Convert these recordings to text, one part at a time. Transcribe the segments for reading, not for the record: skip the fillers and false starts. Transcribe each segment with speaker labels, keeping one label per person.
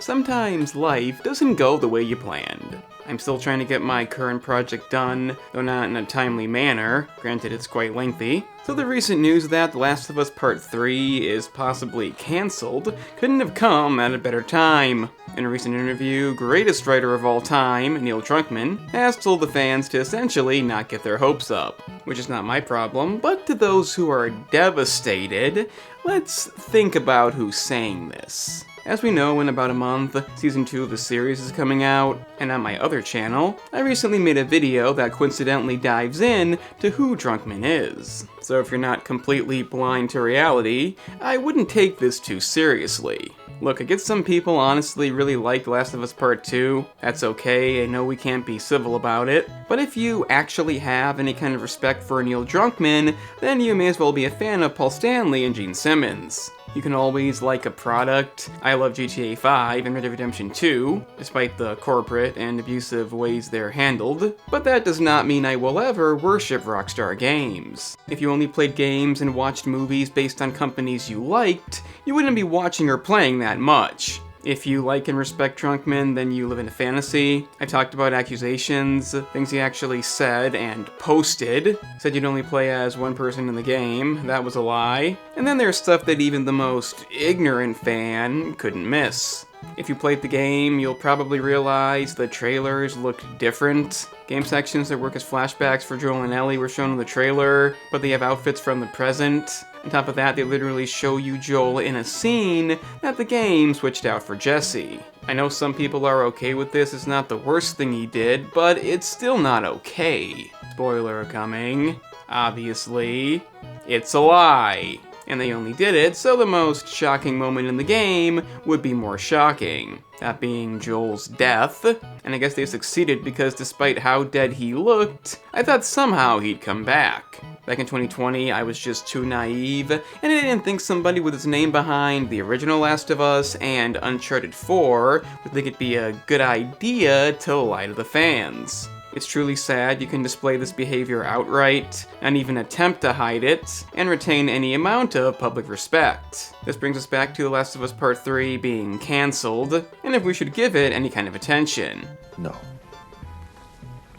Speaker 1: sometimes life doesn't go the way you planned. I'm still trying to get my current project done, though not in a timely manner, granted it's quite lengthy. So the recent news that The Last of Us Part 3 is possibly cancelled couldn't have come at a better time. In a recent interview, greatest writer of all time, Neil Druckmann, has told the fans to essentially not get their hopes up. Which is not my problem, but to those who are devastated, let's think about who's saying this. As we know, in about a month, Season 2 of the series is coming out, and on my other channel, I recently made a video that coincidentally dives in to who Druckmann is. So if you're not completely blind to reality, I wouldn't take this too seriously. Look, I get some people honestly really like The Last of Us Part 2. That's okay, I know we can't be civil about it. But if you actually have any kind of respect for Neil Druckmann, then you may as well be a fan of Paul Stanley and Gene Simmons. You can always like a product. I love GTA 5 and Red Dead Redemption 2, despite the corporate and abusive ways they're handled, but that does not mean I will ever worship Rockstar Games. If you only played games and watched movies based on companies you liked, you wouldn't be watching or playing that much. If you like and respect Druckmann, then you live in a fantasy. I talked about accusations, things he actually said and posted. Said you'd only play as one person in the game. That was a lie. And then there's stuff that even the most ignorant fan couldn't miss. If you played the game, you'll probably realize the trailers looked different. Game sections that work as flashbacks for Joel and Ellie were shown in the trailer, but they have outfits from the present. On top of that, they literally show you Joel in a scene that the game switched out for Jesse. I know some people are okay with this, it's not the worst thing he did, but it's still not okay. Spoiler coming. Obviously, it's a lie. And they only did it so the most shocking moment in the game would be more shocking. That being Joel's death. And I guess they succeeded because despite how dead he looked, I thought somehow he'd come back. Back in 2020, I was just too naive, and I didn't think somebody with his name behind the original Last of Us and Uncharted 4 would think it'd be a good idea to lie to the fans. It's truly sad you can display this behavior outright, and even attempt to hide it, and retain any amount of public respect. This brings us back to The Last of Us Part 3 being cancelled, and if we should give it any kind of attention.
Speaker 2: No.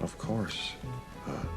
Speaker 2: Of course.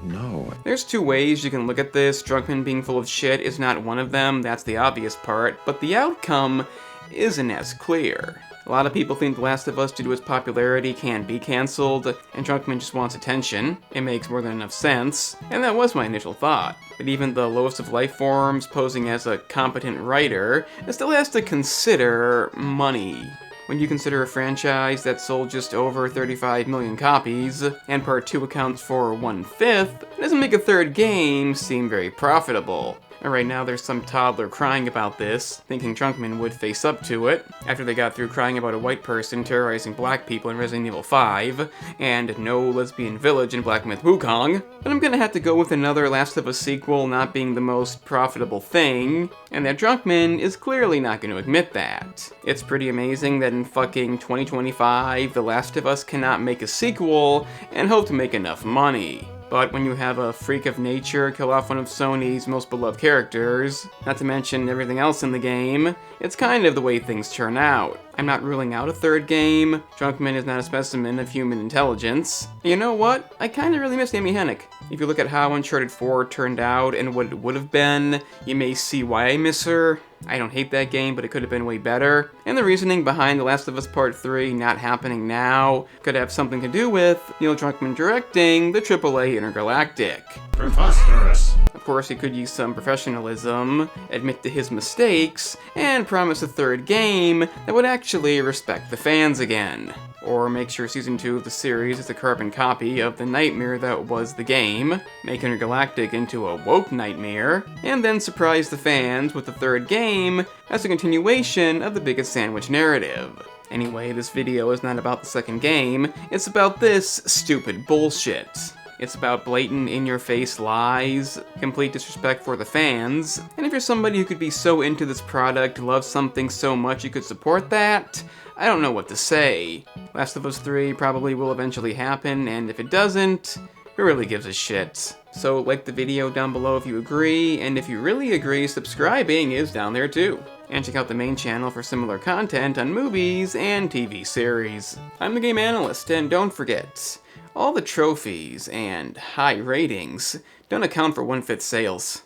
Speaker 2: No.
Speaker 1: There's two ways you can look at this. Druckmann being full of shit is not one of them, that's the obvious part, but the outcome isn't as clear. A lot of people think The Last of Us, due to its popularity, can be cancelled, and Druckmann just wants attention. It makes more than enough sense, and that was my initial thought. But even the lowest of life forms, posing as a competent writer, still has to consider money. When you consider a franchise that sold just over 35 million copies, and Part 2 accounts for 1/5, it doesn't make a third game seem very profitable. And right now there's some toddler crying about this, thinking Druckmann would face up to it, after they got through crying about a white person terrorizing black people in Resident Evil 5, and no lesbian village in Black Myth Wukong. But I'm gonna have to go with another Last of Us sequel not being the most profitable thing, and that Druckmann is clearly not gonna admit that. It's pretty amazing that in fucking 2025, The Last of Us cannot make a sequel and hope to make enough money. But when you have a freak of nature kill off one of Sony's most beloved characters, not to mention everything else in the game, it's kind of the way things turn out. I'm not ruling out a third game. Druckmann is not a specimen of human intelligence. And you know what? I kind of really miss Amy Hennig. If you look at how Uncharted 4 turned out and what it would have been, you may see why I miss her. I don't hate that game, but it could have been way better. And the reasoning behind The Last of Us Part 3 not happening now could have something to do with Neil Druckmann directing the AAA Intergalactic.
Speaker 2: Preposterous.
Speaker 1: Of course, he could use some professionalism, admit to his mistakes, and promise a third game that would actually respect the fans again. Or make sure Season 2 of the series is a carbon copy of the nightmare that was the game, make Intergalactic into a woke nightmare, and then surprise the fans with the third game as a continuation of the biggest sandwich narrative. Anyway, this video is not about the second game, it's about this stupid bullshit. It's about blatant, in-your-face lies, complete disrespect for the fans, and if you're somebody who could be so into this product, love something so much you could support that, I don't know what to say. Last of Us 3 probably will eventually happen, and if it doesn't, who really gives a shit? So like the video down below if you agree, and if you really agree, subscribing is down there too. and check out the main channel for similar content on movies and TV series. I'm the Game Analyst, and don't forget, all the trophies and high ratings don't account for 1/5 sales.